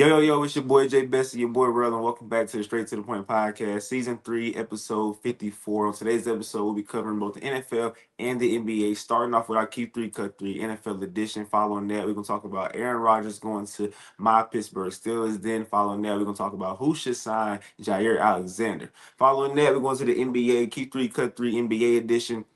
Yo, it's your boy Jay Best and your boy Rel, and welcome back to the Straight to the Point podcast, season 3, episode 54. On today's episode, we'll be covering both the NFL and the NBA, starting off with our Keep 3 Cut 3 NFL edition. Following that, we're going to talk about Aaron Rodgers going to my Pittsburgh Steelers. Then, following that, we're going to talk about who should sign Jaire Alexander. Following that, we're going to the NBA, Keep 3 Cut 3 NBA edition.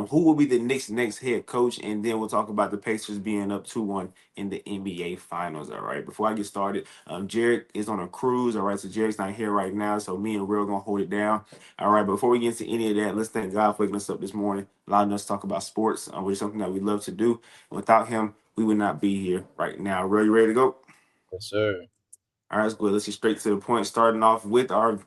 Who will be the Knicks' next head coach? And then we'll talk about the Pacers being up 2-1 in the NBA Finals. All right. Before I get started, Jared is on a cruise. All right. So Jared's not here right now. So me and Real gonna hold it down. All right. Before we get into any of that, let's thank God for waking us up this morning, allowing us to talk about sports, which is something that we love to do. Without him, we would not be here right now. Real, you ready to go? Yes, sir. All right, let's go. Let's get straight to the point. Starting off with our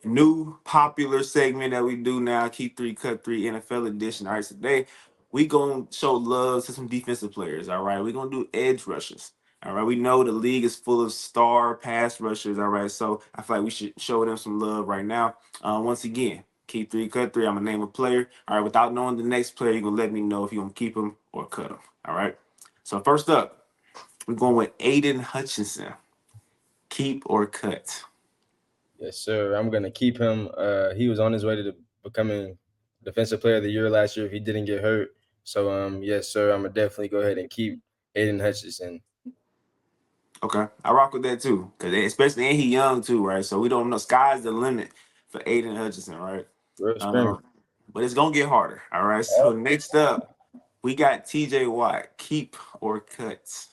new popular segment that we do now, Keep 3 Cut 3 NFL edition. All right, today we gonna show love to some defensive players. All right, we're gonna do edge rushers. All right, we know the league is full of star pass rushers. All right, so I feel like we should show them some love right now. Once again, Keep 3 Cut 3. I'm gonna name a player. All right, without knowing the next player, you're gonna let me know if you're gonna keep him or cut him. All right. So first up, we're going with Aiden Hutchinson. Keep or cut? Yes, sir. I'm gonna keep him. He was on his way to becoming Defensive Player of the Year last year if he didn't get hurt. So, yes, sir. I'm gonna definitely go ahead and keep Aiden Hutchinson. Okay, I rock with that too, cause especially and he young too, right? So we don't know. Sky's the limit for Aiden Hutchinson, right? Real spring. But it's gonna get harder. All right. So next up, we got T.J. Watt. Keep or cut?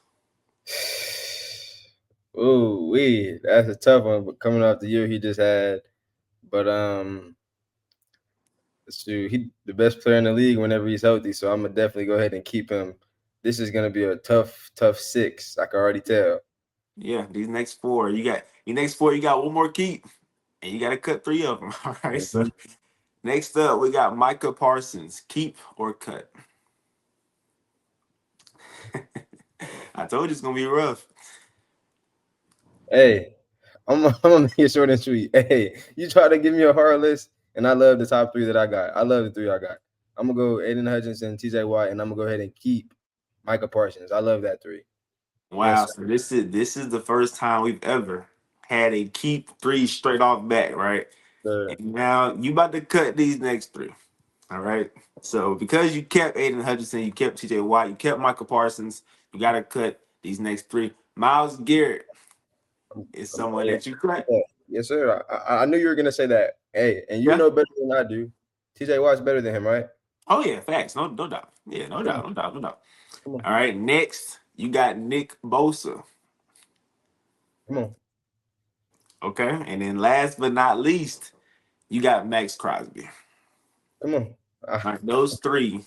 Ooh, that's a tough one. But coming off the year he just had, but shoot, he the best player in the league whenever he's healthy. So I'm gonna definitely go ahead and keep him. This is gonna be a tough 6. I can already tell. Yeah, these next four, you got your next four. You got one more keep, and you got to cut 3 of them. All right. So Mhm. next up, we got Micah Parsons. Keep or cut? I told you it's gonna be rough. Hey, I'm gonna make it short and sweet. Hey, you try to give me a hard list, and I love the top 3 that I got. I love the 3 I got. I'm gonna go Aiden Hutchinson, T.J. Watt, and I'm gonna go ahead and keep Micah Parsons. I love that 3. Yes, Wow. sir. So this is the first time we've ever had a keep 3 straight off back, right? Sir. And now you about to cut these next 3. All right. So because you kept Aiden Hutchinson, you kept TJ Watt, you kept Michael Parsons, you gotta cut these next 3. Miles Garrett is someone Hey, that you cut. yes, sir. I knew you were gonna say that. Hey, and you Yeah. know better than I do. T.J. Watt's better than him, right? Oh yeah, facts. No doubt. Yeah, no Come on, doubt, no doubt, no doubt. come on, All right. Next, you got Nick Bosa. come on, Okay. And then last but not least, you got Max Crosby. come on. All right, those 3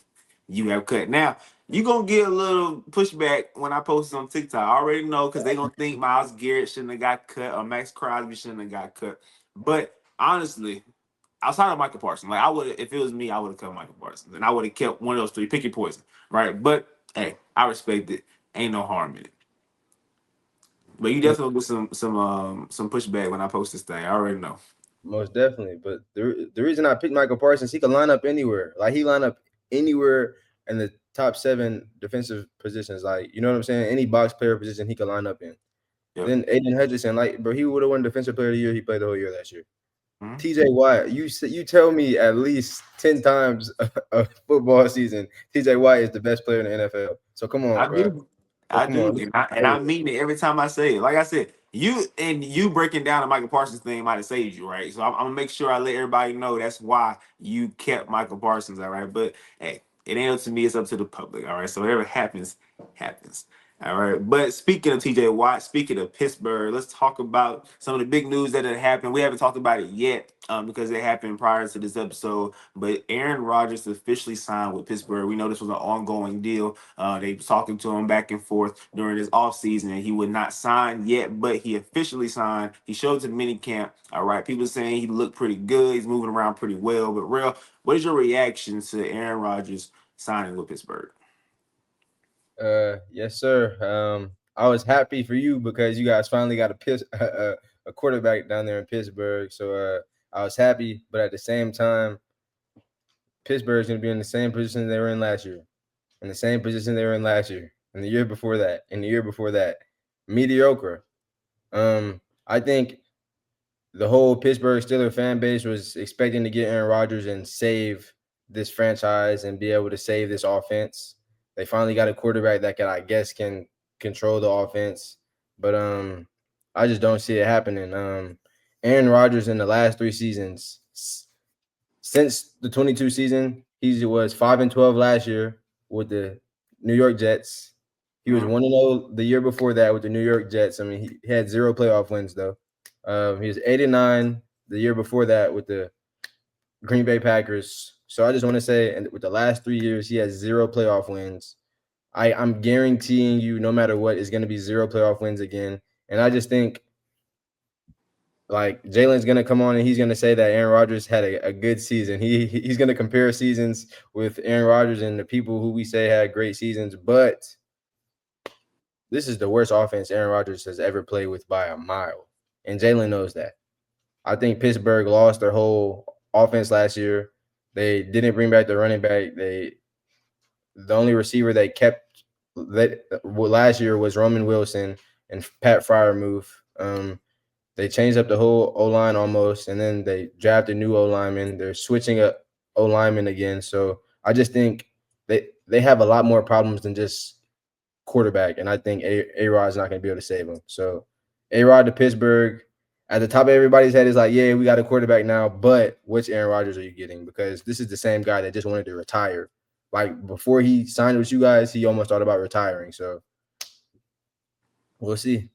you have cut. Now, you're going to get a little pushback when I post it on TikTok. I already know because they're going to think Miles Garrett shouldn't have got cut or Max Crosby shouldn't have got cut. But honestly, outside of Michael Parsons, like I would, if it was me, I would have cut Michael Parsons and I would have kept one of those 3. Pick your poison, right? But hey, I respect it. Ain't no harm in it. But you definitely get some pushback when I post this thing. I already know. Most definitely. But the reason I picked Michael Parsons, he could line up anywhere. Like he line up anywhere in the top 7 defensive positions. Like, you know what I'm saying? Any box player position he could line up in. Yep. Then Aiden Hutchinson, like, bro, he would have won Defensive Player of the Year. He played the whole year last year. Mhm. TJ Watt, you tell me at least 10 times a football season, TJ Watt is the best player in the NFL. So come on, I bro. do. So I come do. on. And I mean it every time I say it. Like I said, you breaking down the Michael Parsons thing might have saved you, right? So I'm gonna make sure I let everybody know that's why you kept Michael Parsons, all right? But hey, it ain't up to me, it's up to the public, all right? So whatever happens, happens. All right. But speaking of TJ Watt, speaking of Pittsburgh, let's talk about some of the big news that had happened. We haven't talked about it yet because it happened prior to this episode. But Aaron Rodgers officially signed with Pittsburgh. We know this was an ongoing deal. They was talking to him back and forth during his offseason, and he would not sign yet, but he officially signed. He showed to mini camp. All right. People saying he looked pretty good. He's moving around pretty well. But real, what is your reaction to Aaron Rodgers signing with Pittsburgh? Yes, sir. I was happy for you because you guys finally got a quarterback down there in Pittsburgh. So I was happy, but at the same time, Pittsburgh's gonna be in the same position they were in last year, in the same position they were in last year, and the year before that, and the year before that. Mediocre. I think the whole Pittsburgh Steelers fan base was expecting to get Aaron Rodgers and save this franchise and be able to save this offense. They finally got a quarterback that can, I guess, can control the offense, but I just don't see it happening. Aaron Rodgers in the last 3 seasons, since the 22 season, he was 5-12 last year with the New York Jets. He was Mhm. 1-0 the year before that with the New York Jets. I mean, he had 0 playoff wins though. He was 8-9 the year before that with the Green Bay Packers. So I just want to say, and with the last 3 years, he has 0 playoff wins. I'm guaranteeing you, no matter what, is going to be 0 playoff wins again. And I just think like Jalen's gonna come on and he's gonna say that Aaron Rodgers had a good season. He's gonna compare seasons with Aaron Rodgers and the people who we say had great seasons, but this is the worst offense Aaron Rodgers has ever played with by a mile, and Jalen knows that. I think Pittsburgh lost their whole offense last year. They didn't bring back the running back. The only receiver they kept that last year was Roman Wilson and Pat Fryermuth. They changed up the whole O line almost, and then they drafted new O lineman. They're switching up O lineman again. So I just think they have a lot more problems than just quarterback, and I think A Rod's not going to be able to save them. So A Rod to Pittsburgh at the top of everybody's head is like, yeah, we got a quarterback now, but which Aaron Rodgers are you getting? Because this is the same guy that just wanted to retire. Like before he signed with you guys, he almost thought about retiring. So we'll see.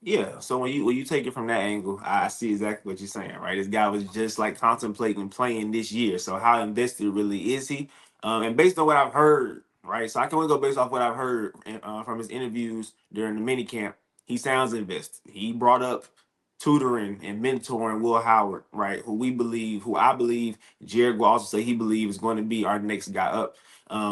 Yeah, so when you take it from that angle, I see exactly what you're saying, right? This guy was just like contemplating playing this year. So how invested really is he? And based on what I've heard, right? So I can only go based off what I've heard from his interviews during the mini camp. He sounds invested. He brought up tutoring and mentoring Will Howard, right? Who I believe, Jared will also say he believes is going to be our next guy up.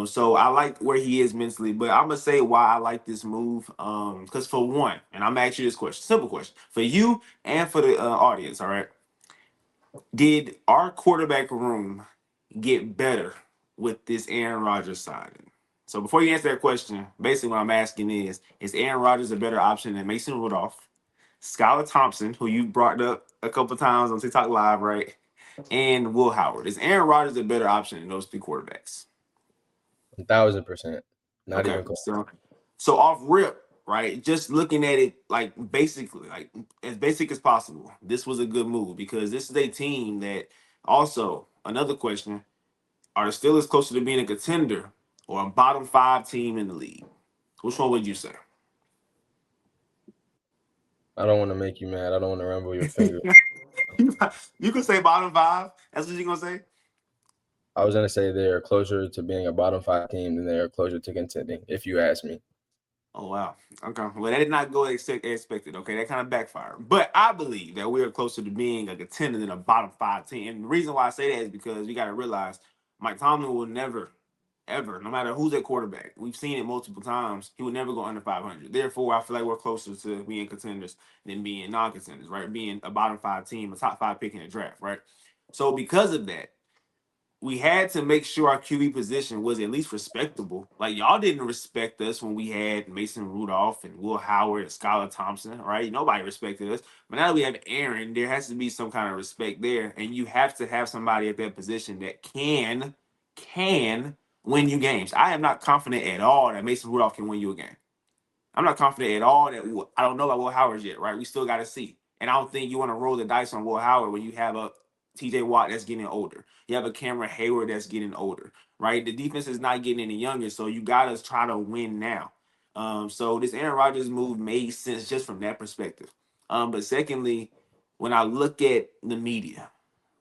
So I like where he is mentally, but I'm gonna say why I like this move. Because for one, and I'm gonna ask you this question, simple question for you and for the audience. All right, did our quarterback room get better with this Aaron Rodgers signing? So before you answer that question, basically what I'm asking is Aaron Rodgers a better option than Mason Rudolph, Skylar Thompson, who you brought up a couple times on TikTok Live, right, and Will Howard? Is Aaron Rodgers a better option than those three quarterbacks? 1,000%. Not Okay, even close. so off rip, right? Just looking at it like basically, like as basic as possible. This was a good move because this is a team that also another question: are the Steelers closer to being a contender or a bottom five team in the league? Which one would you say? I don't want to make you mad. I don't want to rumble your finger. You can say bottom five. That's what you're gonna say. I was gonna say they are closer to being a bottom five team than they are closer to contending, if you ask me. Oh wow. Okay. Well, that did not go expected. Okay, that kind of backfired. But I believe that we are closer to being a contender than a bottom five team. And the reason why I say that is because you got to realize Mike Tomlin will never, ever, no matter who's at quarterback, we've seen it multiple times. He would never go under 500. Therefore, I feel like we're closer to being contenders than being non-contenders, right? Being a bottom five team, a top five pick in the draft, right? So because of that, we had to make sure our QB position was at least respectable. Like y'all didn't respect us when we had Mason Rudolph and Will Howard and Skylar Thompson, right? Nobody respected us. But now that we have Aaron, there has to be some kind of respect there, and you have to have somebody at that position that can win you games. I am not confident at all that Mason Rudolph can win you a game. I'm not confident at all that I don't know about Will Howard yet, right? We still got to see. And I don't think you want to roll the dice on Will Howard when you have a TJ Watt that's getting older. You have a Cameron Hayward that's getting older, right? The defense is not getting any younger, so you got to try to win now. So this Aaron Rodgers move made sense just from that perspective. But secondly, when I look at the media,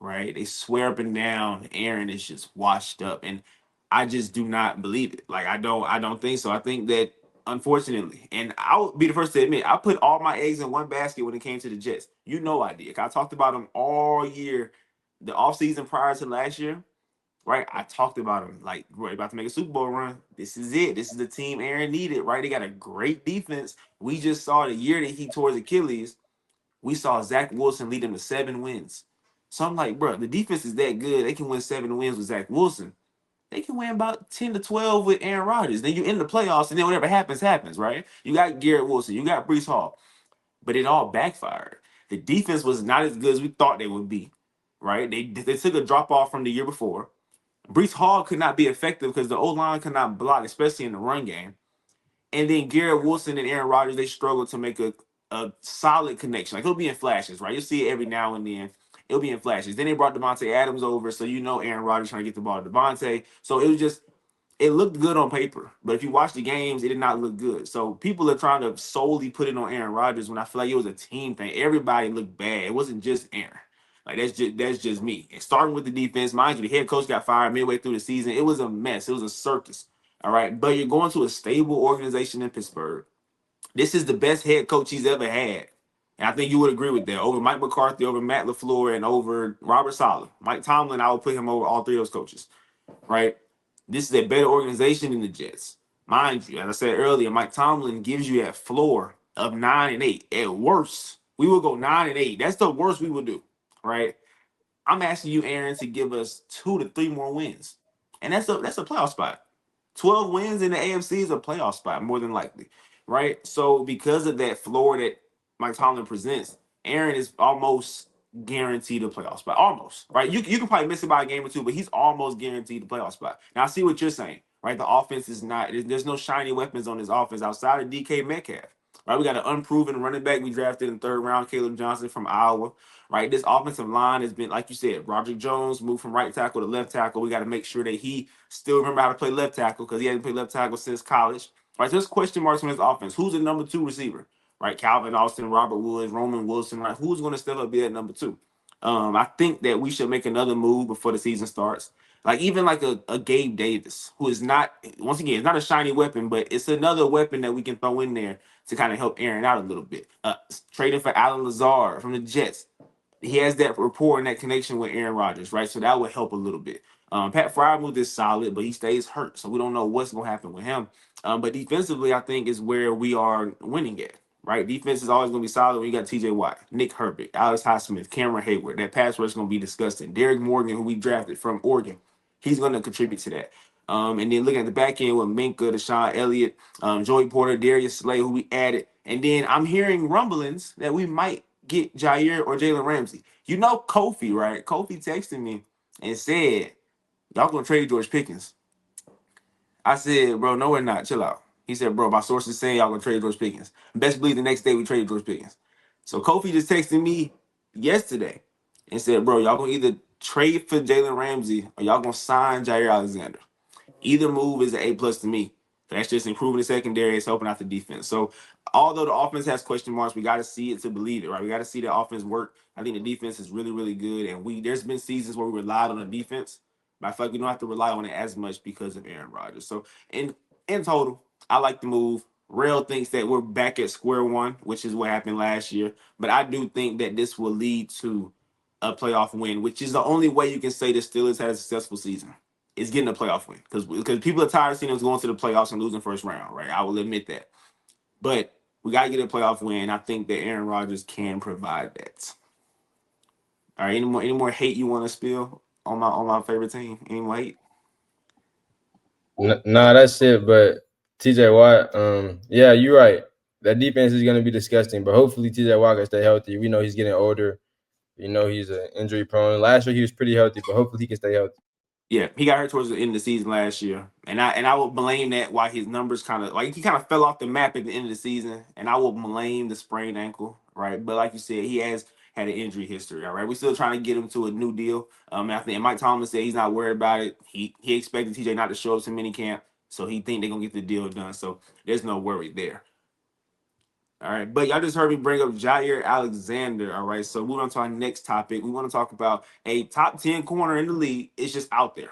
right, they swear up and down Aaron is just washed up, and I just do not believe it. Like I don't think so. I think that unfortunately, and I'll be the first to admit, I put all my eggs in one basket when it came to the Jets. You know I did. I talked about them all year, the offseason prior to last year, right? I talked about them like, right, about to make a Super Bowl run. This is it. This is the team Aaron needed, right? They got a great defense. We just saw the year that he tore his Achilles. We saw Zach Wilson lead them to 7 wins. So I'm like, bro, the defense is that good. They can win 7 wins with Zach Wilson. They can win about 10 to 12 with Aaron Rodgers. Then you in the playoffs, and then whatever happens, happens, right? You got Garrett Wilson, you got Brees Hall. but it all backfired. The defense was not as good as we thought they would be, right? They took a drop off from the year before. Brees Hall could not be effective because the O line could not block, especially in the run game. And then Garrett Wilson and Aaron Rodgers, they struggled to make a solid connection. Like it'll be in flashes, right? You'll see it every now and then. It'll be in flashes. Then they brought Devontae Adams over, so you know Aaron Rodgers trying to get the ball to Devontae. So it was just it looked good on paper, but if you watch the games, it did not look good. So people are trying to solely put it on Aaron Rodgers when I feel like it was a team thing. Everybody looked bad. It wasn't just Aaron. Like that's just me. And starting with the defense, mind you, the head coach got fired midway through the season. It was a mess. It was a circus. All right, but you're going to a stable organization in Pittsburgh. This is the best head coach he's ever had. And I think you would agree with that. Over Mike McCarthy, over Matt LaFleur, and over Robert Saleh. Mike Tomlin, I would put him over all three of those coaches, right? This is a better organization than the Jets. Mind you, as I said earlier, Mike Tomlin gives you that floor of 9-8. At worst, we will go 9-8. That's the worst we will do, right? I'm asking you, Aaron, to give us 2 to 3 more wins. And that's a playoff spot. 12 wins in the AFC is a playoff spot, more than likely, right? So because of that floor that Mike Tomlin presents, Aaron is almost guaranteed a playoff spot. Almost, right? You can probably miss it by a game or two, but he's almost guaranteed the playoff spot. Now I see what you're saying, right? The offense is not, there's no shiny weapons on this offense outside of DK Metcalf. Right, we got an unproven running back we drafted in the third round, Caleb Johnson from Iowa. Right, this offensive line has been, like you said, Roderick Jones moved from right tackle to left tackle. We got to make sure that he still remember how to play left tackle because he hasn't played left tackle since college. Right, there's question marks on his offense. Who's the number 2 receiver? Right, Calvin Austin, Robert Woods, Roman Wilson. Right, who's going to step up be at number 2? I think that we should make another move before the season starts. Like even like a Gabe Davis, who is not, once again, it's not a shiny weapon, but it's another weapon that we can throw in there to kind of help Aaron out a little bit. Trading for Alan Lazard from the Jets. He has that rapport and that connection with Aaron Rodgers, right? So that would help a little bit. Pat Fryermuth is solid, but he stays hurt, so we don't know what's going to happen with him. But defensively, I think is where we are winning at, right? Defense is always going to be solid when you got T.J. Watt, Nick Herbert, Alex Highsmith, Cameron Hayward. That pass rush is going to be disgusting. Derek Morgan, who we drafted from Oregon, he's going to contribute to that. And then looking at the back end with Minka, Deshaun Elliott, Joey Porter, Darius Slay, who we added. And then I'm hearing rumblings that we might get Jaire or Jalen Ramsey. You know Kofi, right? Kofi texted me and said, y'all gonna trade George Pickens. I said, bro, no, we're not. Chill out. He said, bro, my sources saying y'all gonna trade George Pickens. Best believe the next day we traded George Pickens. So Kofi just texted me yesterday and said, bro, y'all gonna either trade for Jalen Ramsey or y'all gonna sign Jaire Alexander. Either move is an A+ to me. That's just improving the secondary. It's helping out the defense. So although the offense has question marks, we got to see it to believe it, right? We got to see the offense work. I think the defense is really, really good. And there's been seasons where we relied on the defense, but I feel like we don't have to rely on it as much because of Aaron Rodgers. So in total, I like the move. Rail thinks that we're back at square one, which is what happened last year. But I do think that this will lead to a playoff win, which is the only way you can say the Steelers had a successful season is getting a playoff win because people are tired of seeing us going to the playoffs and losing first round, right? I will admit that, but we got to get a playoff win. I think that Aaron Rodgers can provide that. All right, any more hate you want to spill on my favorite team? Any more hate? Nah, that's it. But TJ Watt, yeah, you're right. That defense is gonna be disgusting. But hopefully TJ Watt can stay healthy. We know he's getting older. You know he's injury prone. Last year he was pretty healthy, but hopefully he can stay healthy. Yeah, he got hurt towards the end of the season last year, and I will blame that why his numbers kind of like he kind of fell off the map at the end of the season, and I will blame the sprained ankle, right? But like you said, he has had an injury history, all right. We're still trying to get him to a new deal. And I think Mike Tomlin said he's not worried about it. He expected TJ not to show up to minicamp, so he think they're gonna get the deal done. So there's no worry there. All right, but y'all just heard me bring up Jaire Alexander. All right, so moving on to our next topic, we want to talk about a top 10 corner in the league. It's just out there,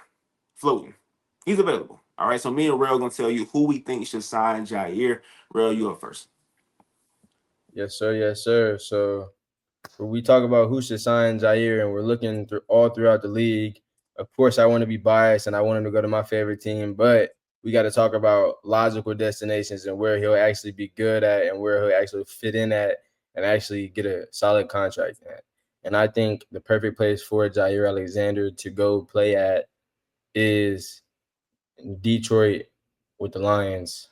floating. He's available. All right, so me and Real gonna tell you who we think should sign Jaire. Real, you up first. Yes, sir. Yes, sir. So when we talk about who should sign Jaire, and we're looking through all throughout the league, of course, I want to be biased and I want him to go to my favorite team, but we got to talk about logical destinations and where he'll actually be good at and where he'll actually fit in at and actually get a solid contract at. And I think the perfect place for Jaire Alexander to go play at is Detroit with the Lions.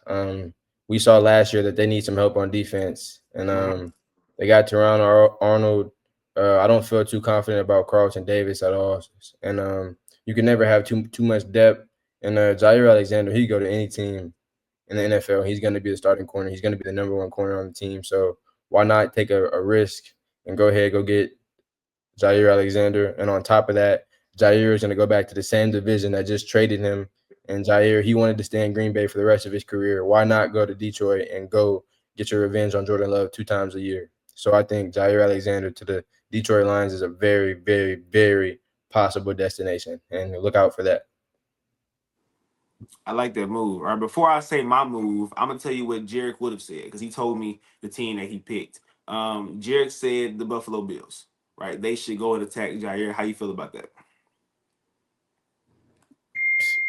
We saw last year that they need some help on defense, and Mhm. They got Arnold. I don't feel too confident about Carlton Davis at all, and you can never have too much depth. And Jaire Alexander, he go to any team in the NFL. He's going to be the starting corner. He's going to be the number one corner on the team. So why not take a risk and go get Jaire Alexander? And on top of that, Jaire is going to go back to the same division that just traded him. And Jaire, he wanted to stay in Green Bay for the rest of his career. Why not go to Detroit and go get your revenge on Jordan Love 2 times a year? So I think Jaire Alexander to the Detroit Lions is a very, very, very possible destination. And look out for that. I like that move. All right, before I say my move, I'm gonna tell you what Jarek would have said because he told me the team that he picked. Jarek said the Buffalo Bills. Right, they should go and attack Jaire. How you feel about that?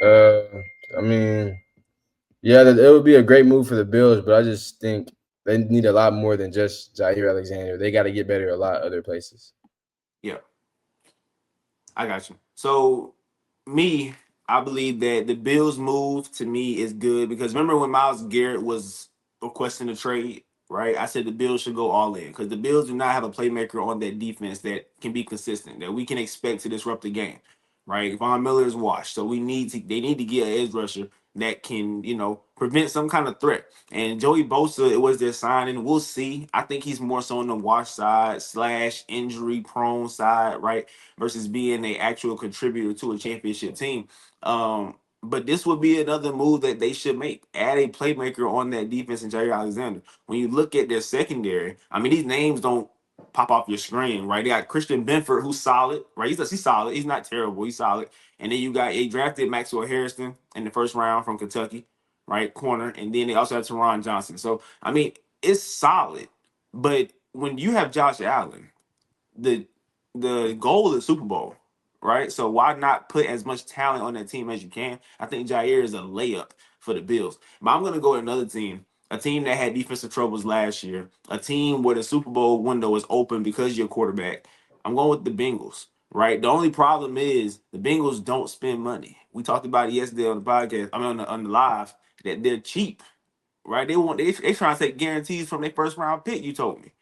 Uh, I mean, yeah, it would be a great move for the Bills, but I just think they need a lot more than just Jaire Alexander. They got to get better a lot other places. Yeah, I got you. So me, I believe that the Bills' move to me is good because remember when Myles Garrett was requesting a trade, right? I said the Bills should go all in because the Bills do not have a playmaker on that defense that can be consistent, that we can expect to disrupt the game, right? Von Miller is washed, so they need to get an edge rusher that can, prevent some kind of threat. And Joey Bosa, it was their signing. We'll see. I think he's more so on the wash side / injury prone side, right? Versus being a actual contributor to a championship team. But this would be another move that they should make. Add a playmaker on that defense in Jaire Alexander. When you look at their secondary, I mean, these names don't pop off your screen, right? They got Christian Benford, who's solid, right? He's solid. He's not terrible. He's solid. And then you got a drafted Maxwell Harrison in the first round from Kentucky, right? Corner. And then they also have Teron Johnson. So, I mean, it's solid. But when you have Josh Allen, the the goal is Super Bowl, right? So why not put as much talent on that team as you can? I think Jaire is a layup for the Bills. But I'm gonna go to another team, a team that had defensive troubles last year, a team where the Super Bowl window is open because you're quarterback. I'm going with the Bengals, right? The only problem is the Bengals don't spend money. We talked about it yesterday on the podcast. I mean on the live that they're cheap, right? They trying to take guarantees from their first round pick. You told me,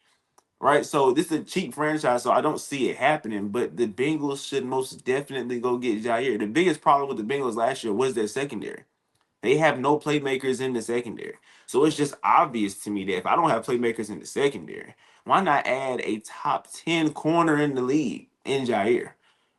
right? So this is a cheap franchise, so I don't see it happening. But the Bengals should most definitely go get Jaire. The biggest problem with the Bengals last year was their secondary. They have no playmakers in the secondary. So it's just obvious to me that if I don't have playmakers in the secondary, why not add a top 10 corner in the league in Jaire?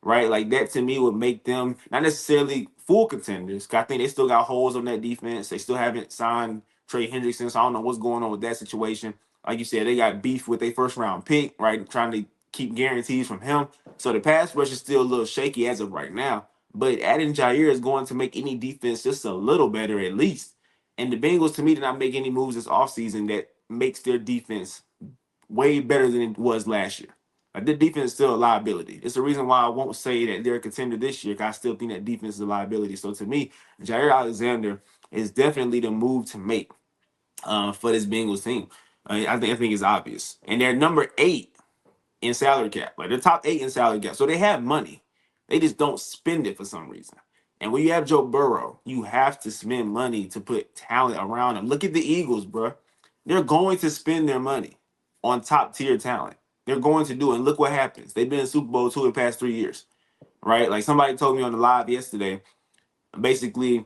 Right? Like that to me would make them not necessarily full contenders. 'Cause I think they still got holes on that defense. They still haven't signed Trey Hendrickson. So I don't know what's going on with that situation. Like you said, they got beef with their first round pick, right? Trying to keep guarantees from him. So the pass rush is still a little shaky as of right now. But adding Jaire is going to make any defense just a little better at least. And the Bengals, to me, did not make any moves this offseason that makes their defense way better than it was last year. Like, their defense is still a liability. It's the reason why I won't say that they're a contender this year, because I still think that defense is a liability. So to me, Jaire Alexander is definitely the move to make for this Bengals team. I think it's obvious. And they're number 8 in salary cap. Like they're top 8 in salary cap. So they have money. They just don't spend it for some reason. And when you have Joe Burrow, you have to spend money to put talent around him. Look at the Eagles, bro. They're going to spend their money on top tier talent. They're going to do it. And look what happens. They've been in Super Bowl 2 the past 3 years, right? Like somebody told me on the live yesterday, basically,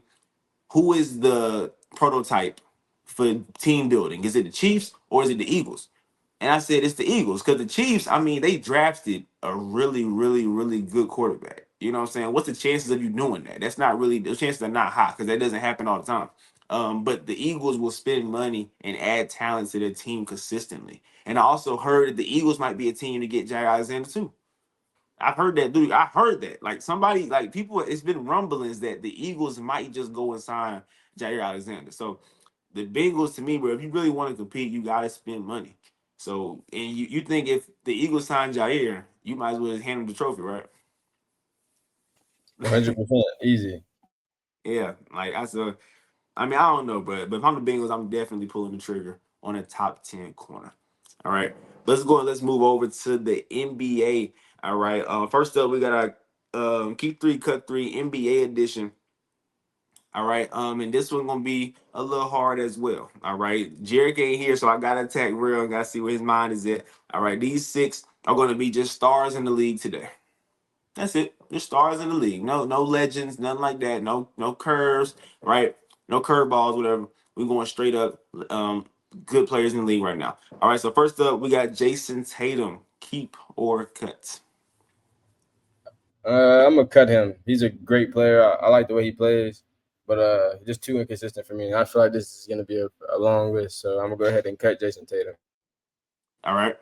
who is the prototype for team building? Is it the Chiefs or is it the Eagles? And I said it's the Eagles because the Chiefs, I mean, they drafted a really, really, really good quarterback. You know what I'm saying? What's the chances of you doing that? That's not really, the chances are not high because that doesn't happen all the time. But the Eagles will spend money and add talent to their team consistently. And I also heard that the Eagles might be a team to get Jaire Alexander too. I've heard that, dude. I heard that. Like somebody, like people, it's been rumblings that the Eagles might just go and sign Jaire Alexander. So the Bengals, to me, bro, if you really want to compete, you gotta spend money. So, and you think if the Eagles sign Jaire, you might as well just hand him the trophy, right? 100% easy. Yeah, like I mean, I don't know, but if I'm the Bengals, I'm definitely pulling the trigger on a top 10 corner. All right, let's go and let's move over to the NBA. All right, first up, we got our keep three, cut three NBA edition. All right. And this one gonna be a little hard as well. All right. Jerick ain't here, so I gotta attack real and gotta see where his mind is at. All right. These six are gonna be just stars in the league today. That's it. Just stars in the league. No legends, nothing like that. No curves, right? No curveballs, whatever. We're going straight up good players in the league right now. All right, so first up, we got Jason Tatum. Keep or cut. I'm gonna cut him. He's a great player. I like the way he plays, but just too inconsistent for me. And I feel like this is gonna be a long list, so I'm gonna go ahead and cut Jason Tatum. All right.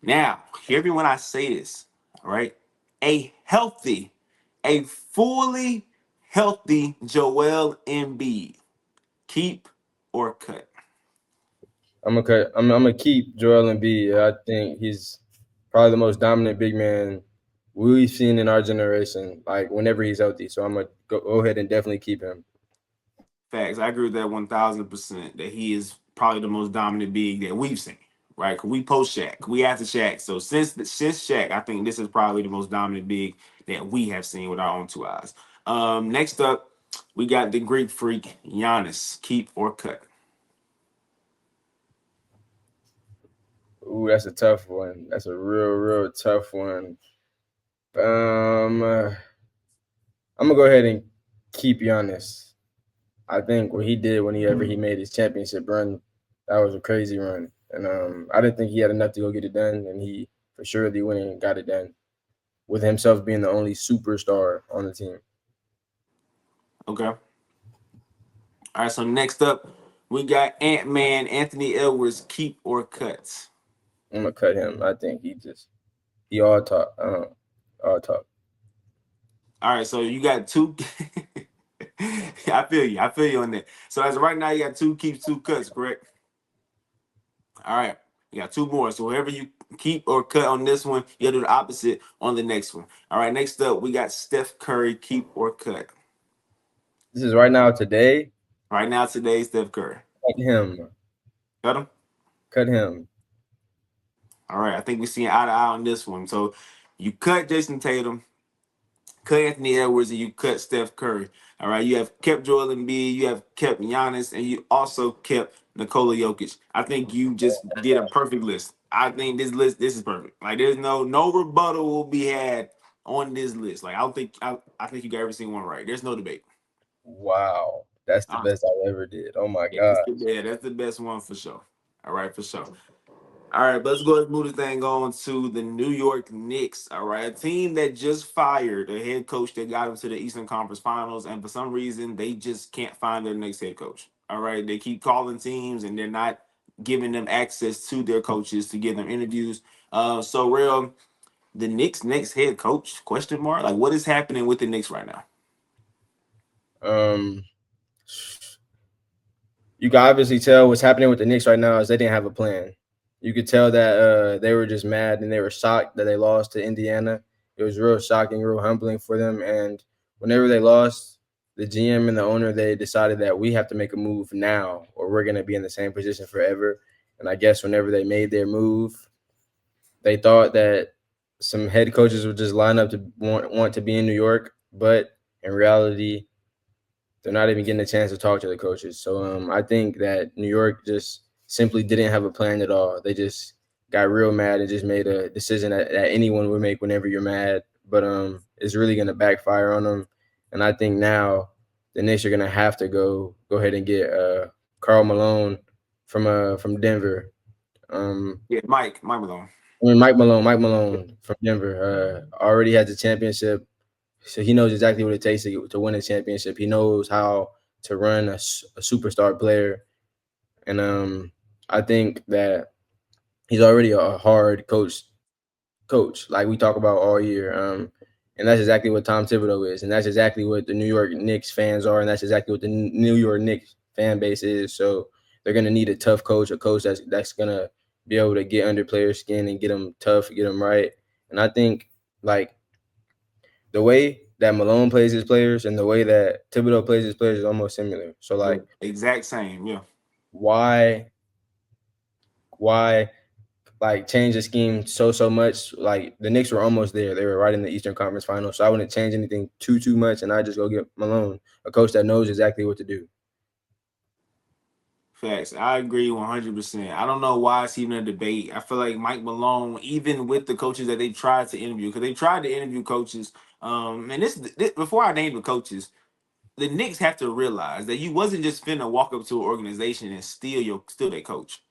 Now, hear me when I say this. All right. A healthy, a fully healthy Joel Embiid. Keep or cut. I'm gonna cut. I'm gonna keep Joel Embiid. I think he's probably the most dominant big man we've seen in our generation. Like whenever he's healthy, so I'm gonna go ahead and definitely keep him. Facts. I agree with that 1000%. That he is probably the most dominant big that we've seen. Right? Cause we post Shaq, we after Shaq. So since Shaq, I think this is probably the most dominant big that we have seen with our own two eyes. Next up, we got the Greek freak Giannis. Keep or cut. Ooh, that's a tough one. That's a real tough one. I'm gonna go ahead and keep Giannis. I think what he did whenever he made his championship run, that was a crazy run. And I didn't think he had enough to go get it done, and he for surely went and got it done with himself being the only superstar on the team. Okay. All right. So next up, we got Ant Man Anthony Edwards. Keep or cut. I'm gonna cut him. I think he all talk, all talk. All right. So you got two. I feel you. I feel you on that. So as of right now, you got two keeps, two cuts, correct? All right. You got two more. So whoever you keep or cut on this one, you'll do the opposite on the next one. All right. Next up, we got Steph Curry. Keep or cut. This is right now today. Right now, today, Steph Curry. Cut him. Cut him. Cut him. All right. I think we're seeing eye to eye on this one. So you cut Jason Tatum, cut Anthony Edwards, and you cut Steph Curry. All right. You have kept Joel Embiid, you have kept Giannis, and you also kept Nikola Jokic. I think you just did a perfect list. I think this is perfect. Like there's no rebuttal will be had on this list. Like I think you got every single one right. There's no debate. Wow, that's the best I ever did. Oh my Yeah, god. that's the best one for sure. All right, for sure. All right, let's go ahead and move the thing on to the New York Knicks. All right, a team that just fired a head coach that got them to the Eastern Conference Finals, and for some reason they just can't find their next head coach. All right, they keep calling teams and they're not giving them access to their coaches to give them interviews. So real, the Knicks next head coach? Question mark. Like, what is happening with the Knicks right now? Um, you can obviously tell what's happening with the Knicks right now is they didn't have a plan. You could tell that they were just mad and they were shocked that they lost to Indiana. It was real shocking, real humbling for them. And whenever they lost, the GM and the owner they decided that we have to make a move now, or we're gonna be in the same position forever. And I guess whenever they made their move, they thought that some head coaches would just line up to want to be in New York, but in reality, they're not even getting a chance to talk to the coaches. So I think that New York just simply didn't have a plan at all. They just got real mad and just made a decision that anyone would make whenever you're mad. But it's really going to backfire on them. And I think now the Knicks are going to have to go ahead and get Karl Malone from Denver. Yeah, Mike Malone. Mike Malone from Denver already has a championship, so he knows exactly what it takes to win a championship. He knows how to run a superstar player, and I think that he's already a hard coach, like we talk about all year. And that's exactly what Tom Thibodeau is, and that's exactly what the New York Knicks fans are, and that's exactly what the New York Knicks fan base is. So they're gonna need a tough coach, a coach that's gonna be able to get under players' skin and get them tough, get them right. And I think like the way that Malone plays his players and the way that Thibodeau plays his players is almost similar. So Yeah, like exact same. Yeah. why like change the scheme so much. Like the Knicks were almost there; they were right in the Eastern Conference Finals, so I wouldn't change anything too much, and I just go get Malone, a coach that knows exactly what to do. Facts. I agree 100%. I don't know why it's even a debate. I feel like Mike Malone, even with the coaches that they tried to interview, because they tried to interview coaches. And this before I name the coaches, the Knicks have to realize that you wasn't just finna walk up to an organization and steal their coach.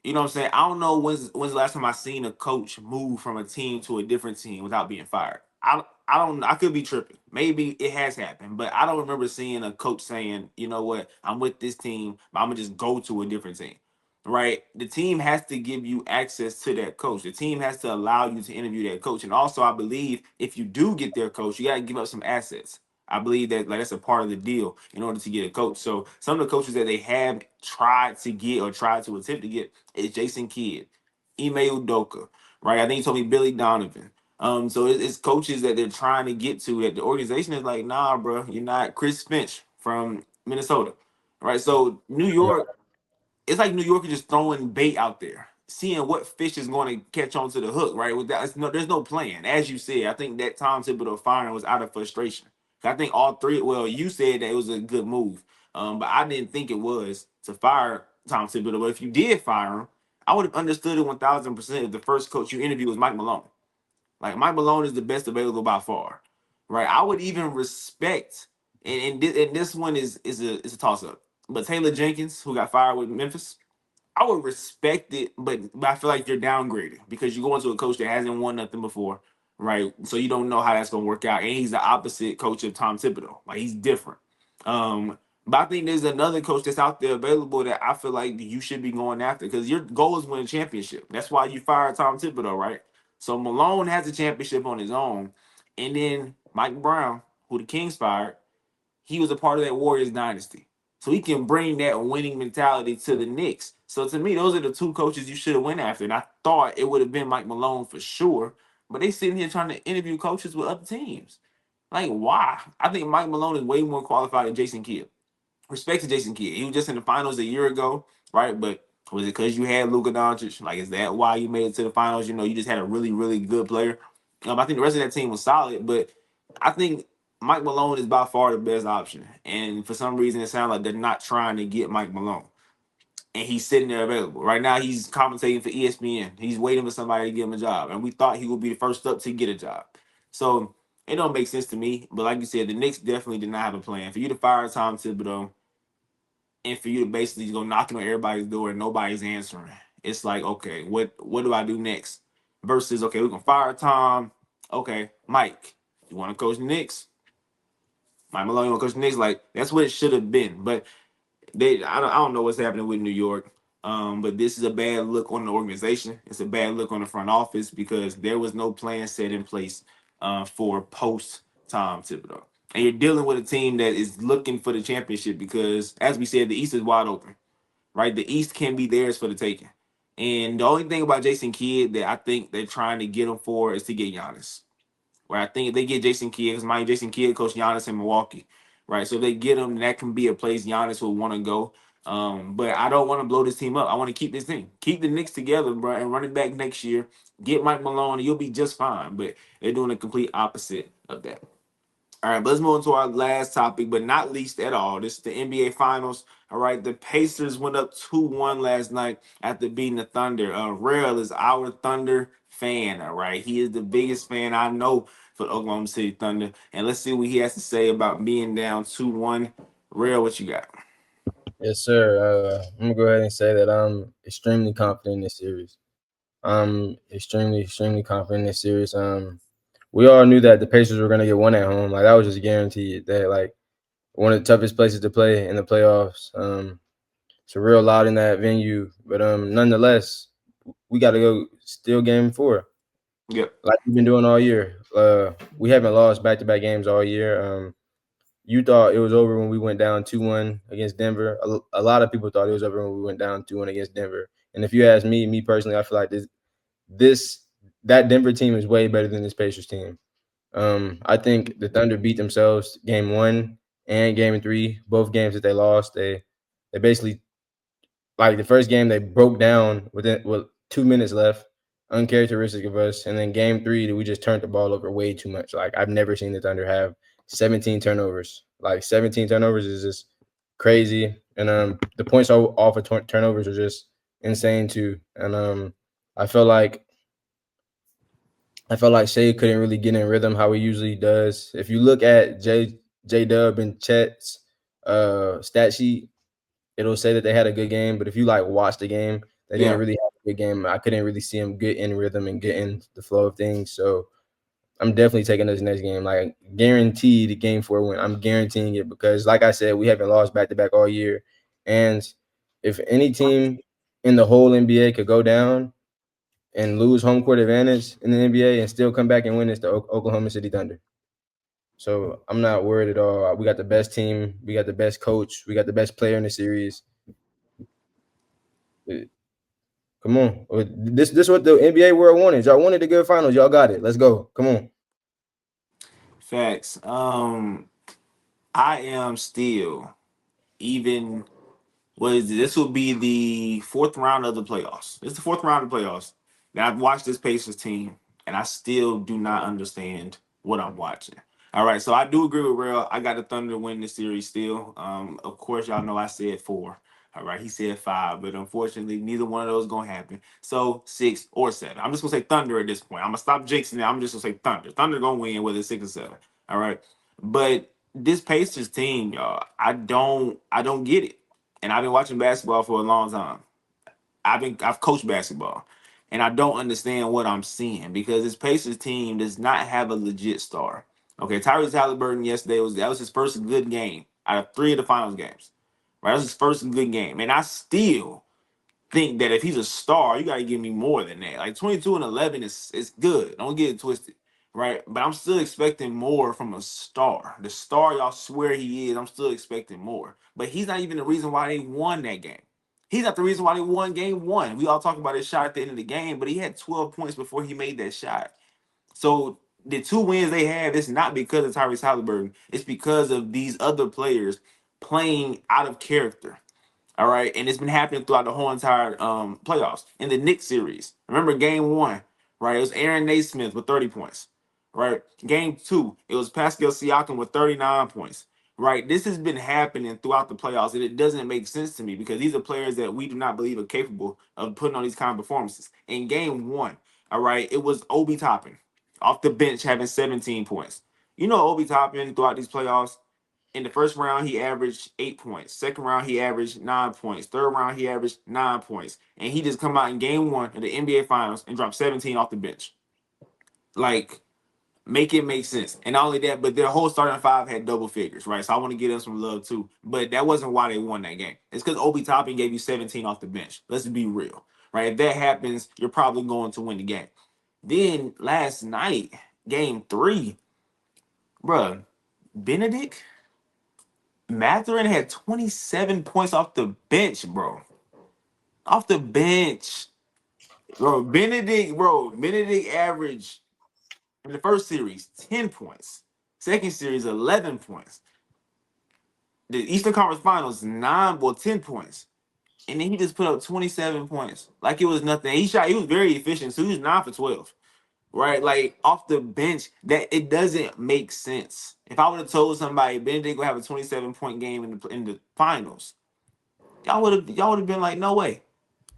You know what I'm saying? I don't know when's the last time I seen a coach move from a team to a different team without being fired. I don't I could be tripping. Maybe it has happened, but I don't remember seeing a coach saying, you know what, I'm with this team, but I'm gonna just go to a different team. Right? The team has to give you access to that coach. The team has to allow you to interview that coach. And also, I believe if you do get their coach, you gotta give up some assets. I believe that like that's a part of the deal in order to get a coach. So some of the coaches that they have tried to get or tried to attempt to get is Jason Kidd, Ime Udoka, right? I think he told me Billy Donovan. So it's coaches that they're trying to get to that the organization is like, nah, bro, you're not Chris Finch from Minnesota, right? So New York, it's like New York is just throwing bait out there, seeing what fish is going to catch onto the hook, right? With that, there's no plan. As you said, I think that Tom Thibodeau firing was out of frustration. I think all three. Well, you said that it was a good move, but I didn't think it was to fire Tom Thibodeau. But if you did fire him, I would have understood it 1,000% if the first coach you interviewed was Mike Malone. Like Mike Malone is the best available by far, right? I would even respect, and this one is a toss up. But Taylor Jenkins, who got fired with Memphis, I would respect it, but I feel like you're downgraded because you're going to a coach that hasn't won nothing before, right? So you don't know how that's going to work out, and he's the opposite coach of Tom Thibodeau. Like he's different. But I think there's another coach that's out there available that I feel like you should be going after because your goal is win a championship. That's why you fired Tom Thibodeau, right? So Malone has a championship on his own, and then Mike Brown, who the Kings fired, he was a part of that Warriors dynasty. So he can bring that winning mentality to the Knicks. So to me, those are the two coaches you should have went after. And I thought it would have been Mike Malone for sure. But they sitting here trying to interview coaches with other teams. Like, why? I think Mike Malone is way more qualified than Jason Kidd. Respect to Jason Kidd. He was just in the finals a year ago, right? But was it because you had Luka Doncic? Like, is that why you made it to the finals? You know, you just had a really, really good player. I think the rest of that team was solid, but I think Mike Malone is by far the best option. And for some reason, it sounds like they're not trying to get Mike Malone. And he's sitting there available. Right now, he's commentating for ESPN. He's waiting for somebody to give him a job. And we thought he would be the first up to get a job. So it don't make sense to me. But like you said, the Knicks definitely did not have a plan. For you to fire Tom Thibodeau and for you to basically go knocking on everybody's door and nobody's answering, it's like, okay, what do I do next? Versus, okay, we're gonna fire Tom. Okay, Mike, you want to coach the Knicks? Mike Malone, you want to coach the Knicks? Like that's what it should have been. But I don't know what's happening with New York. But this is a bad look on the organization. It's a bad look on the front office because there was no plan set in place for post Tom Thibodeau. And you're dealing with a team that is looking for the championship because, as we said, the East is wide open, right? The East can be theirs for the taking. And the only thing about Jason Kidd that I think they're trying to get him for is to get Giannis. Where I think if they get Jason Kidd, because my Jason Kidd coached Giannis in Milwaukee, right? So if they get him, that can be a place Giannis will want to go. But I don't want to blow this team up. I want to keep this team, keep the Knicks together, bro, and run it back next year. Get Mike Malone, and you'll be just fine. But they're doing the complete opposite of that. All right, but let's move on to our last topic, but not least at all. This is the NBA Finals. All right, the Pacers went up 2-1 last night after beating the Thunder. Rail is our Thunder fan, all right? He is the biggest fan I know for the Oklahoma City Thunder. And let's see what he has to say about being down 2-1. Rail, what you got? Yes, sir. I'm gonna go ahead and say that I'm extremely confident in this series. I'm extremely confident in this series. We all knew that the Pacers were gonna get one at home. Like that was just guaranteed. That like one of the toughest places to play in the playoffs. It's real loud in that venue, but nonetheless, we got to go still game 4, Yep. like we've been doing all year. We haven't lost back-to-back games all year. You thought it was over when we went down 2-1 against Denver. A lot of people thought it was over when we went down 2-1 against Denver. And if you ask me personally, I feel like this that Denver team is way better than this Pacers team. I think the Thunder beat themselves game 1 and game 3, both games that they lost. They basically like the first game they broke down within 2 minutes left. Uncharacteristic of us. And then game three, we just turned the ball over way too much. Like I've never seen the Thunder have 17 turnovers. Like 17 turnovers is just crazy. And the points off of turnovers are just insane too. And I felt like I felt like Shea couldn't really get in rhythm how he usually does. If you look at J Dub and Chet's stat sheet, it'll say that they had a good game. But if you like watch the game, they didn't Yeah. really have a good game. I couldn't really see them get in rhythm and get in the flow of things. So I'm definitely taking this next game. Like guaranteed game 4 win. I'm guaranteeing it because, like I said, we haven't lost back to back all year. And if any team in the whole NBA could go down and lose home court advantage in the NBA and still come back and win, it's the Oklahoma City Thunder. So I'm not worried at all. We got the best team. We got the best coach. We got the best player in the series. Come on. This what the NBA world wanted. Y'all wanted the good finals. Y'all got it. Let's go. Come on. Facts. I am still even. What is it? This will be the fourth round of the playoffs. It's the fourth round of the playoffs. Now I've watched this Pacers team, and I still do not understand what I'm watching. All right, so I do agree with Real. I got the Thunder to win this series still. Of course, y'all know I said 4. All right, he said 5, but unfortunately, neither one of those gonna happen. So 6 or 7. I'm just gonna say Thunder at this point. I'm gonna stop jinxing it. I'm just gonna say Thunder. Thunder gonna win whether it's 6 or 7. All right, but this Pacers team, y'all, I don't get it. And I've been watching basketball for a long time. I've coached basketball, and I don't understand what I'm seeing because this Pacers team does not have a legit star. Okay, Tyrese Halliburton yesterday was his first good game out of 3 of the finals games. Right, that was his first good game, and I still think that if he's a star, you got to give me more than that. Like 22 and 11 is good. Don't get it twisted, right? But I'm still expecting more from a star. The star y'all swear he is, I'm still expecting more. But he's not even the reason why they won that game. He's not the reason why they won game 1. We all talk about his shot at the end of the game, but he had 12 points before he made that shot. So the 2 wins they have, it's not because of Tyrese Halliburton. It's because of these other players playing out of character. All right, and it's been happening throughout the whole entire playoffs. In the Knicks series, remember game 1, right? It was Aaron Naismith with 30 points, right? Game 2, it was Pascal Siakam with 39 points, right? This has been happening throughout the playoffs, and it doesn't make sense to me because these are players that we do not believe are capable of putting on these kind of performances. In game 1, all right, it was Obi Toppin off the bench having 17 points. You know, Obi Toppin throughout these playoffs, in the first round, he averaged 8 points. Second round, he averaged 9 points. Third round, he averaged 9 points. And he just come out in game 1 of the NBA Finals and dropped 17 off the bench. Like, make it make sense. And not only that, but their whole starting 5 had double figures, right? So I want to give them some love too. But that wasn't why they won that game. It's because Obi Toppin gave you 17 off the bench. Let's be real, right? If that happens, you're probably going to win the game. Then last night, game 3, bruh, Benedict Matherin had 27 points off the bench, bro. Off the bench. Benedict averaged in the first series 10 points. Second series, 11 points. The Eastern Conference Finals, 10 points. And then he just put up 27 points. Like it was nothing. He was very efficient. So he was 9 for 12. Right? Like off the bench, that it doesn't make sense. If I would have told somebody Benedict would have a 27-point game in the finals, y'all would have been like, no way.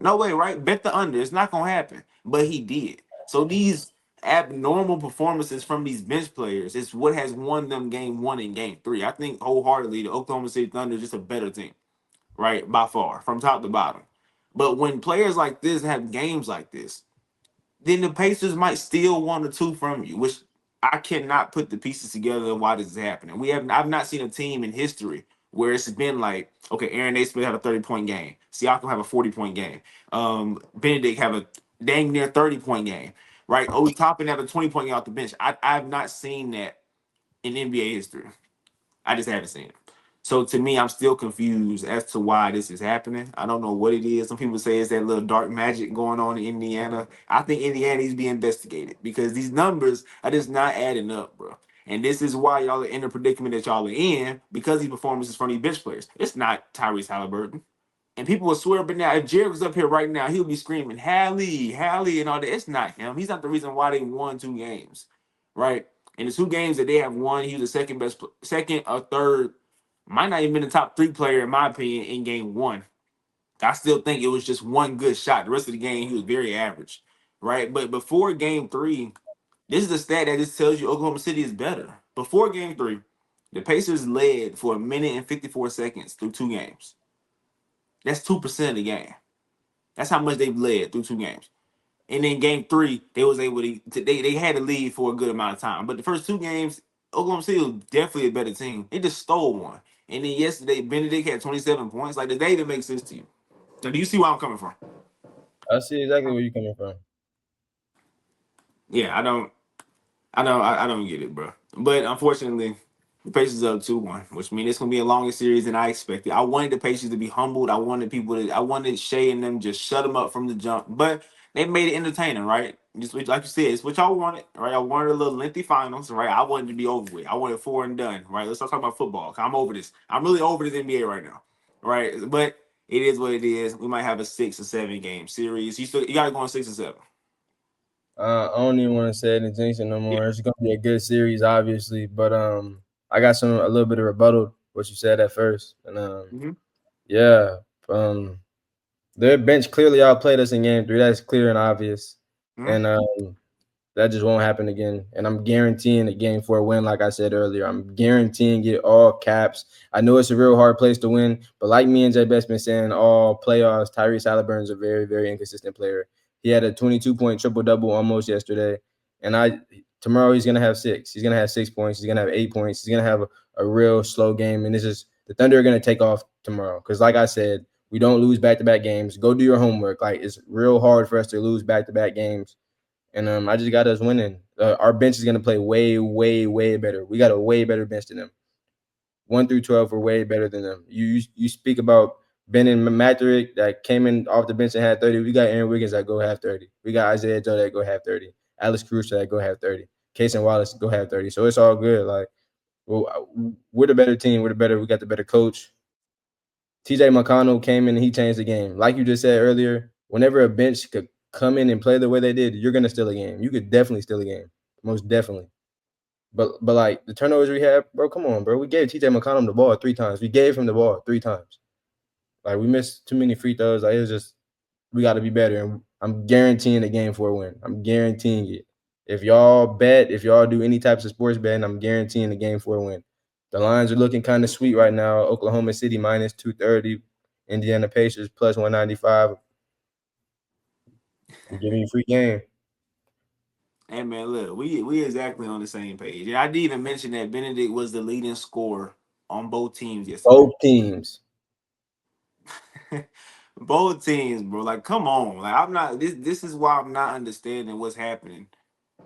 No way, right? Bet the under. It's not gonna happen. But he did. So these abnormal performances from these bench players is what has won them game 1 and game 3. I think wholeheartedly the Oklahoma City Thunder is just a better team, right? By far, from top to bottom. But when players like this have games like this, then the Pacers might steal 1 or 2 from you, which I cannot put the pieces together of why this is happening. I've not seen a team in history where it's been like, okay, Aaron Naismith have a 30-point game, Siakam have a 40-point game, Benedict have a dang near 30-point game, right? Obi Toppin have a 20-point game off the bench. I have not seen that in NBA history. I just haven't seen it. So to me, I'm still confused as to why this is happening. I don't know what it is. Some people say it's that little dark magic going on in Indiana. I think Indiana needs to be investigated because these numbers are just not adding up, bro. And this is why y'all are in the predicament that y'all are in because these performances from these bench players. It's not Tyrese Halliburton. And people will swear, but now if Jared was up here right now, he'll be screaming, Hallie, Hallie, and all that. It's not him. He's not the reason why they won 2 games, right? And the 2 games that they have won, he was the second best, second or third, might not even been the top 3 player, in my opinion, in game one. I still think it was just one good shot. The rest of the game, he was very average, right? But before game three, this is a stat that just tells you Oklahoma City is better. Before game three, the Pacers led for 1 minute and 54 seconds through 2 games. That's 2% of the game. That's how much they've led through 2 games. And then game three, they was able they had to lead for a good amount of time. But the first 2 games, Oklahoma City was definitely a better team. They just stole one. And then yesterday, Benedict had 27 points. Like the data makes sense to you. So do you see where I'm coming from? I see exactly where you're coming from. Yeah, I don't get it, bro. But unfortunately, the Pacers up 2-1, which means it's gonna be a longer series than I expected. I wanted the Pacers to be humbled. I wanted Shea and them just shut them up from the jump. But they made it entertaining, right? Just like you said, it's what y'all wanted, right? I wanted a little lengthy finals, right? I wanted to be over with. I wanted 4 and done, right? Let's not talk about football. 'Cause I'm over this. I'm really over this NBA right now, right? But it is what it is. We might have a 6 or 7 game series. You gotta go on 6 or 7. I don't even want to say anything no Yeah. more. It's gonna be a good series, obviously, but I got a little bit of rebuttal what you said at first, and Mm-hmm. yeah, um, their bench clearly outplayed us in game three. That's clear and obvious, Mm-hmm. and that just won't happen again. And I'm guaranteeing a game four win, like I said earlier. I'm guaranteeing it all caps. I know it's a real hard place to win, but like me and Jay Best been saying all playoffs, Tyrese Halliburton's a very, very inconsistent player. He had a 22-point triple double almost yesterday, and tomorrow he's gonna have six. He's gonna have 6 points. He's gonna have 8 points. He's gonna have a real slow game, and this is the Thunder are gonna take off tomorrow because, like I said, we don't lose back-to-back games. Go do your homework. Like it's real hard for us to lose back-to-back games, and I just got us winning. Our bench is gonna play way, way, way better. We got a way better bench than them. 1 through 12 were way better than them. You speak about Ben and Matrick that came in off the bench and had 30. We got Aaron Wiggins that go have 30. We got Isaiah Joe that go have 30. Alex Caruso that go have 30. Case and Wallace go have 30. So it's all good. Like, well, we're the better team. We got the better coach. TJ McConnell came in and he changed the game. Like you just said earlier, whenever a bench could come in and play the way they did, you're gonna steal a game. You could definitely steal a game, most definitely. But like the turnovers we had, bro, come on, bro. We gave TJ McConnell the ball 3 times. We gave him the ball 3 times. Like we missed too many free throws. Like it was just we got to be better. And I'm guaranteeing a game for a win. I'm guaranteeing it. If y'all do any types of sports betting, I'm guaranteeing the game for a win. The lines are looking kind of sweet right now. Oklahoma City minus 230, Indiana Pacers plus 195. I'm giving you a free game. Hey man, look, we exactly on the same page. And I didn't even mention that Benedict was the leading scorer on both teams yesterday. Both teams. Both teams, bro. Like, come on. Like, I'm not. This is why I'm not understanding what's happening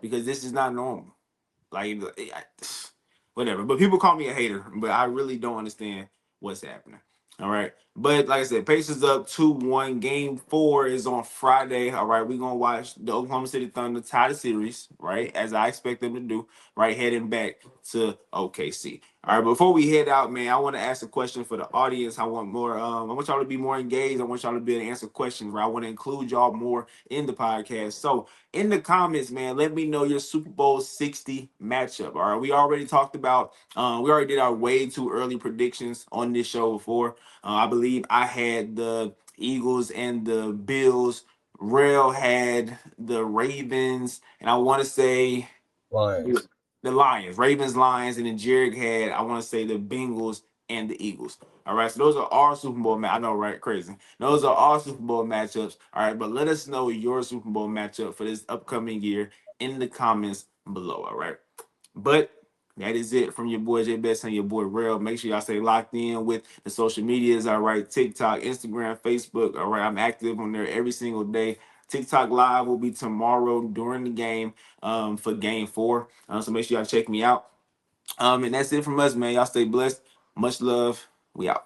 because this is not normal. Like, whatever. But people call me a hater, but I really don't understand what's happening. All right. But like I said, Pacers up 2-1. Game four is on Friday. All right. We're gonna watch the Oklahoma City Thunder tie the series, right? As I expect them to do, right? Heading back to OKC. All right, before we head out, man, I want to ask a question for the audience. I want more, I want y'all to be more engaged. I want y'all to be able to answer questions, right? I want to include y'all more in the podcast. So in the comments, man, let me know your Super Bowl 60 matchup. All right. We already talked about we already did our way too early predictions on this show before. I believe I had the Eagles and the Bills. Rail had the Ravens, and I want to say Lions. the Lions, Ravens, Lions, and then Jared had, I want to say, the Bengals and the Eagles. All right, so those are our Super Bowl I know, right? Crazy. Those are our Super Bowl matchups. All right, but let us know your Super Bowl matchup for this upcoming year in the comments below. All right, but that is it from your boy J Best and your boy Real. Make sure y'all stay locked in with the social medias. All right, TikTok, Instagram, Facebook. All right, I'm active on there every single day. TikTok live will be tomorrow during the game for game four. So make sure y'all check me out. And that's it from us, man. Y'all stay blessed. Much love. We out.